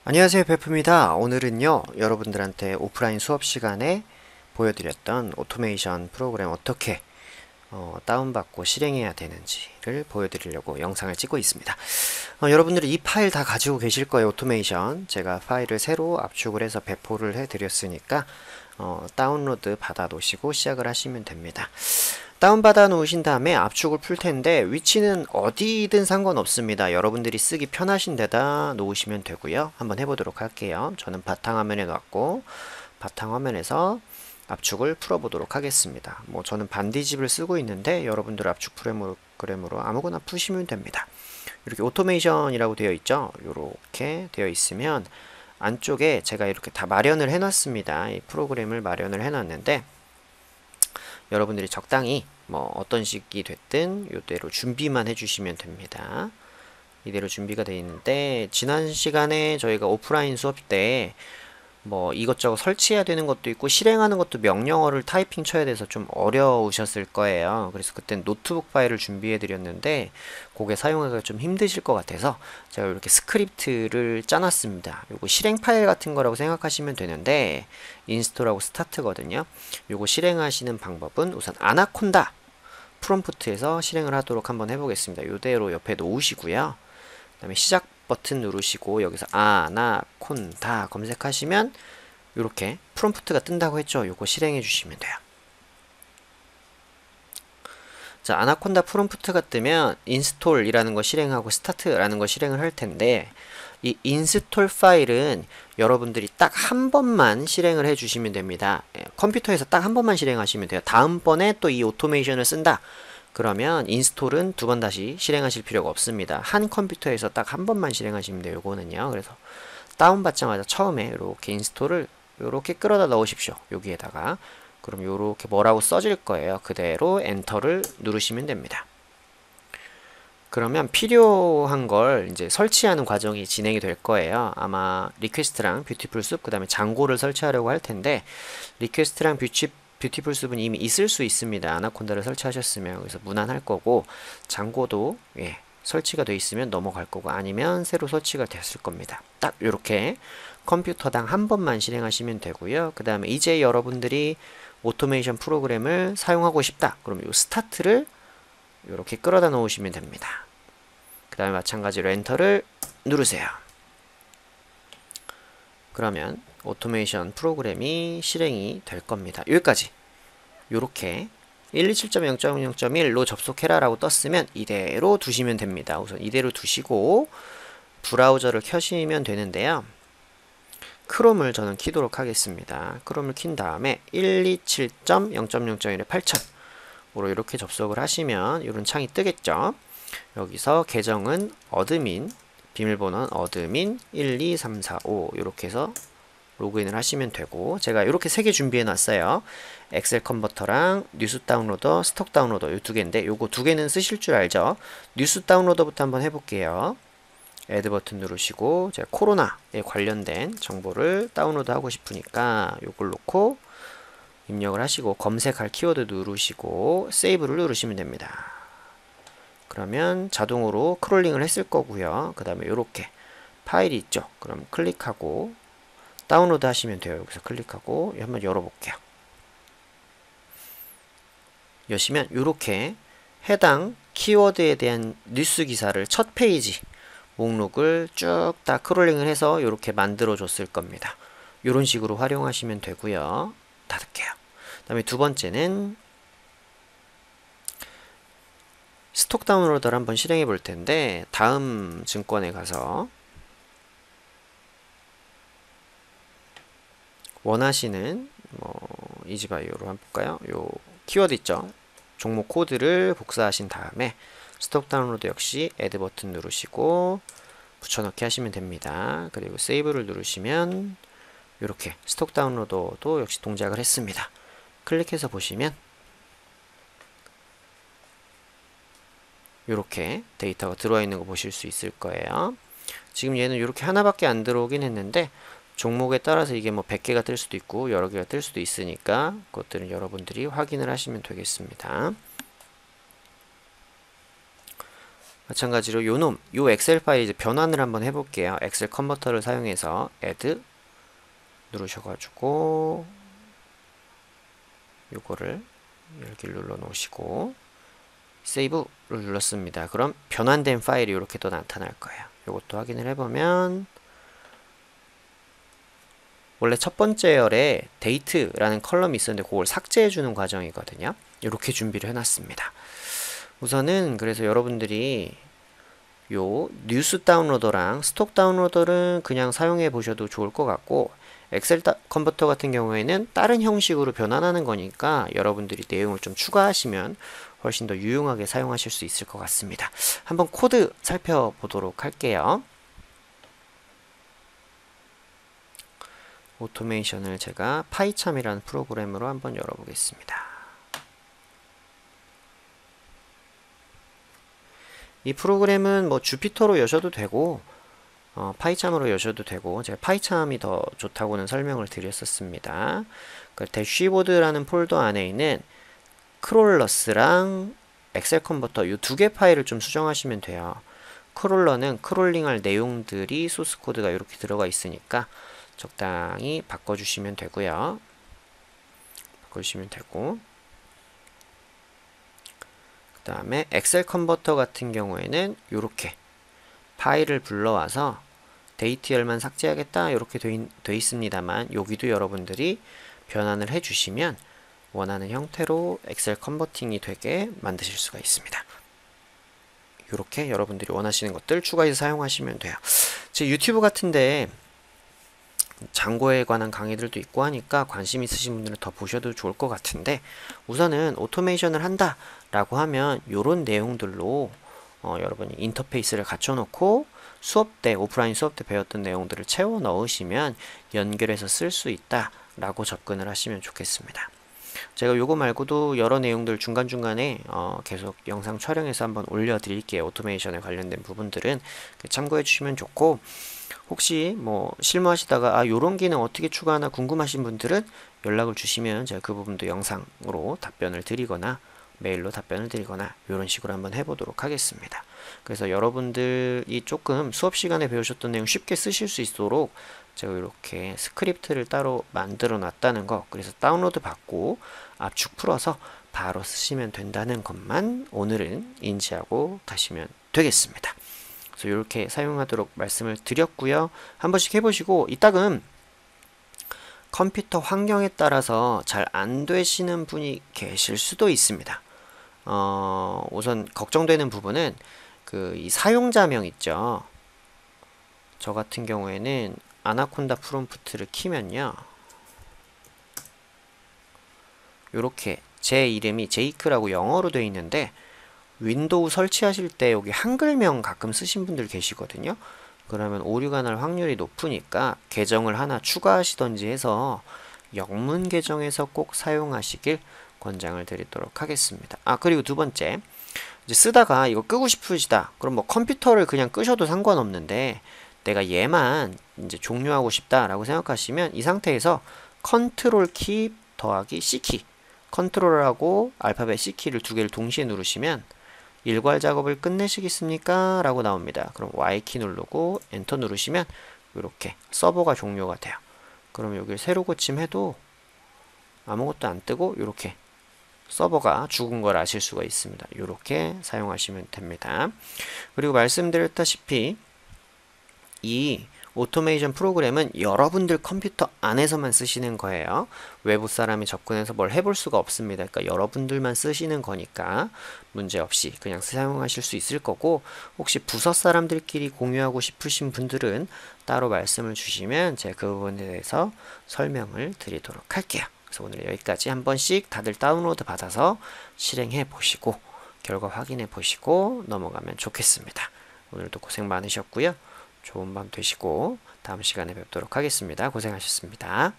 안녕하세요, 베프입니다. 오늘은요, 여러분들한테 오프라인 수업 시간에 보여드렸던 오토메이션 프로그램 어떻게 다운받고 실행해야 되는지를 보여드리려고 영상을 찍고 있습니다. 여러분들이 이 파일 다 가지고 계실 거예요. 오토메이션 제가 파일을 새로 압축을 해서 배포를 해드렸으니까 다운로드 받아 놓으시고 시작을 하시면 됩니다. 다운받아 놓으신 다음에 압축을 풀 텐데 위치는 어디든 상관없습니다. 여러분들이 쓰기 편하신 데다 놓으시면 되고요. 한번 해보도록 할게요. 저는 바탕화면에 놨고 바탕화면에서 압축을 풀어보도록 하겠습니다. 저는 반디집을 쓰고 있는데 여러분들 압축 프로그램으로 아무거나 푸시면 됩니다. 이렇게 오토메이션이라고 되어 있죠. 이렇게 되어 있으면 안쪽에 제가 이렇게 다 마련을 해놨습니다. 이 프로그램을 마련을 해놨는데 여러분들이 적당히 어떤 식이 됐든 이대로 준비만 해주시면 됩니다. 이대로 준비가 되어 있는데 지난 시간에 저희가 오프라인 수업 때 이것저것 설치해야 되는 것도 있고 실행하는 것도 명령어를 타이핑 쳐야 돼서 좀 어려우셨을 거예요. 그래서 그땐 노트북 파일을 준비해 드렸는데 그게 사용하기가 좀 힘드실 것 같아서 제가 이렇게 스크립트를 짜놨습니다. 요거 실행 파일 같은 거라고 생각하시면 되는데 인스톨하고 스타트거든요. 요거 실행하시는 방법은 우선 아나콘다 프롬프트에서 실행을 하도록 한번 해보겠습니다. 요대로 옆에 놓으시고요. 그 다음에 시작 버튼 누르시고 여기서 아나콘다 검색하시면 이렇게 프롬프트가 뜬다고 했죠. 요거 실행해 주시면 돼요. 자, 아나콘다 프롬프트가 뜨면 인스톨이라는 거 실행하고 스타트라는 거 실행을 할 텐데 이 인스톨 파일은 여러분들이 딱 한 번만 실행을 해 주시면 됩니다. 컴퓨터에서 딱 한 번만 실행하시면 돼요. 다음번에 또 이 오토메이션을 쓴다. 그러면 인스톨은 두 번 다시 실행하실 필요가 없습니다. 한 컴퓨터에서 딱 한 번만 실행하시면 돼요. 요거는요. 그래서 다운받자마자 처음에 이렇게 인스톨을 이렇게 끌어다 넣으십시오. 여기에다가. 그럼 요렇게 뭐라고 써질 거예요. 그대로 엔터를 누르시면 됩니다. 그러면 필요한 걸 이제 설치하는 과정이 진행이 될 거예요. 아마 리퀘스트랑 뷰티풀 숲, 그 다음에 장고를 설치하려고 할 텐데 리퀘스트랑 뷰티풀 숲은 이미 있을 수 있습니다. 아나콘다를 설치하셨으면 그래서 무난할 거고 장고도 설치가 돼 있으면 넘어갈 거고 아니면 새로 설치가 됐을 겁니다. 딱 이렇게 컴퓨터당 한 번만 실행하시면 되고요. 그 다음에 이제 여러분들이 오토메이션 프로그램을 사용하고 싶다. 그럼 이 스타트를 이렇게 끌어다 놓으시면 됩니다. 그 다음에 마찬가지로 엔터를 누르세요. 그러면 오토메이션 프로그램이 실행이 될 겁니다. 여기까지 요렇게 127.0.0.1로 접속해라 라고 떴으면 이대로 두시면 됩니다. 우선 이대로 두시고 브라우저를 켜시면 되는데요. 크롬을 저는 키도록 하겠습니다. 크롬을 킨 다음에 127.0.0.1에 8000으로 이렇게 접속을 하시면 이런 창이 뜨겠죠. 여기서 계정은 어드민, 비밀번호는 어드민 12345 이렇게 해서 로그인을 하시면 되고 제가 이렇게 3개 준비해 놨어요. 엑셀 컨버터랑 뉴스 다운로더, 스톡 다운로더 이 2개인데 요거 2개는 쓰실 줄 알죠? 뉴스 다운로더부터 한번 해볼게요. 애드 버튼 누르시고 제가 코로나에 관련된 정보를 다운로드 하고 싶으니까 요걸 놓고 입력을 하시고 검색할 키워드 누르시고 세이브를 누르시면 됩니다. 그러면 자동으로 크롤링을 했을 거고요. 그 다음에 요렇게 파일이 있죠. 그럼 클릭하고 다운로드 하시면 돼요. 여기서 클릭하고 한번 열어볼게요. 여시면 이렇게 해당 키워드에 대한 뉴스 기사를 첫 페이지 목록을 쭉 다 크롤링을 해서 이렇게 만들어 줬을 겁니다. 이런 식으로 활용하시면 되고요. 닫을게요. 그 다음에 두 번째는 스톡 다운로더를 한번 실행해 볼 텐데 다음 증권에 가서 원하시는 이지바이오로 한번 볼까요? 요 키워드 있죠? 종목 코드를 복사하신 다음에 스톡 다운로드 역시 애드 버튼 누르시고 붙여넣기 하시면 됩니다. 그리고 세이브를 누르시면 이렇게 스톡 다운로더도 역시 동작을 했습니다. 클릭해서 보시면 이렇게 데이터가 들어와 있는 거 보실 수 있을 거예요. 지금 얘는 이렇게 하나밖에 안 들어오긴 했는데 종목에 따라서 이게 100개가 뜰 수도 있고 여러 개가 뜰 수도 있으니까 그것들은 여러분들이 확인을 하시면 되겠습니다. 마찬가지로 요 엑셀 파일 이제 변환을 한번 해볼게요. 엑셀 컨버터를 사용해서 add 누르셔가지고 요거를 여기를 눌러 놓으시고 세이브를 눌렀습니다. 그럼 변환된 파일이 이렇게 또 나타날 거예요. 요것도 확인을 해보면 원래 첫 번째 열에 데이트라는 컬럼이 있었는데 그걸 삭제해 주는 과정이거든요. 이렇게 준비를 해놨습니다. 우선은 그래서 여러분들이 요 뉴스 다운로더랑 스톡 다운로더는 그냥 사용해 보셔도 좋을 것 같고, 엑셀 컨버터 같은 경우에는 다른 형식으로 변환하는 거니까 여러분들이 내용을 좀 추가하시면 훨씬 더 유용하게 사용하실 수 있을 것 같습니다. 한번 코드 살펴보도록 할게요. 오토메이션을 제가 파이참이라는 프로그램으로 한번 열어보겠습니다. 이 프로그램은 뭐 주피터로 여셔도 되고 파이참으로 여셔도 되고, 제가 파이참이 더 좋다고는 설명을 드렸었습니다. 그 대쉬보드라는 폴더 안에 있는 크롤러스랑 엑셀 컨버터 이 두 개 파일을 좀 수정하시면 돼요. 크롤러는 크롤링할 내용들이 소스 코드가 이렇게 들어가 있으니까 적당히 바꿔주시면 되고요. 바꿔주시면 되고, 그 다음에 엑셀 컨버터 같은 경우에는 이렇게 파일을 불러와서 데이트열만 삭제하겠다 이렇게 돼 있습니다만, 여기도 여러분들이 변환을 해주시면 원하는 형태로 엑셀 컨버팅이 되게 만드실 수가 있습니다. 이렇게 여러분들이 원하시는 것들 추가해서 사용하시면 돼요. 제 유튜브 같은데 장고에 관한 강의들도 있고 하니까 관심 있으신 분들은 더 보셔도 좋을 것 같은데, 우선은 오토메이션을 한다 라고 하면 요런 내용들로 여러분이 인터페이스를 갖춰 놓고 수업 때, 오프라인 수업 때 배웠던 내용들을 채워 넣으시면 연결해서 쓸 수 있다 라고 접근을 하시면 좋겠습니다. 제가 요거 말고도 여러 내용들 중간중간에 계속 영상 촬영해서 한번 올려드릴게요. 오토메이션에 관련된 부분들은 참고해 주시면 좋고, 혹시 뭐 실무하시다가 요런 기능 어떻게 추가하나 궁금하신 분들은 연락을 주시면 제가 그 부분도 영상으로 답변을 드리거나 메일로 답변을 드리거나 이런 식으로 한번 해보도록 하겠습니다. 그래서 여러분들이 조금 수업 시간에 배우셨던 내용 쉽게 쓰실 수 있도록 제가 이렇게 스크립트를 따로 만들어 놨다는 거, 그래서 다운로드 받고 압축 풀어서 바로 쓰시면 된다는 것만 오늘은 인지하고 가시면 되겠습니다. 그래서 이렇게 사용하도록 말씀을 드렸고요. 한 번씩 해보시고, 이따금 컴퓨터 환경에 따라서 잘 안 되시는 분이 계실 수도 있습니다. 우선 걱정되는 부분은 이 사용자명 있죠. 저 같은 경우에는 아나콘다 프롬프트를 키면요, 요렇게 제 이름이 제이크라고 영어로 되어 있는데 윈도우 설치하실 때 여기 한글명 가끔 쓰신 분들 계시거든요. 그러면 오류가 날 확률이 높으니까 계정을 하나 추가하시던지 해서 영문 계정에서 꼭 사용하시길 권장을 드리도록 하겠습니다. 그리고 두 번째, 이제 쓰다가 이거 끄고 싶으시다. 그럼 뭐 컴퓨터를 그냥 끄셔도 상관없는데 내가 얘만 이제 종료하고 싶다라고 생각하시면 이 상태에서 컨트롤 키 더하기 C키, 컨트롤하고 알파벳 C키를 두 개를 동시에 누르시면 일괄 작업을 끝내시겠습니까? 라고 나옵니다. 그럼 Y키 누르고 엔터 누르시면 이렇게 서버가 종료가 돼요. 그럼 여기를 새로 고침해도 아무것도 안 뜨고 이렇게 서버가 죽은 걸 아실 수가 있습니다. 이렇게 사용하시면 됩니다. 그리고 말씀드렸다시피 이 오토메이션 프로그램은 여러분들 컴퓨터 안에서만 쓰시는 거예요. 외부 사람이 접근해서 뭘 해볼 수가 없습니다. 그러니까 여러분들만 쓰시는 거니까 문제없이 그냥 사용하실 수 있을 거고, 혹시 부서 사람들끼리 공유하고 싶으신 분들은 따로 말씀을 주시면 제가 그 부분에 대해서 설명을 드리도록 할게요. 그래서 오늘 여기까지 한 번씩 다들 다운로드 받아서 실행해 보시고 결과 확인해 보시고 넘어가면 좋겠습니다. 오늘도 고생 많으셨고요. 좋은 밤 되시고 다음 시간에 뵙도록 하겠습니다. 고생하셨습니다.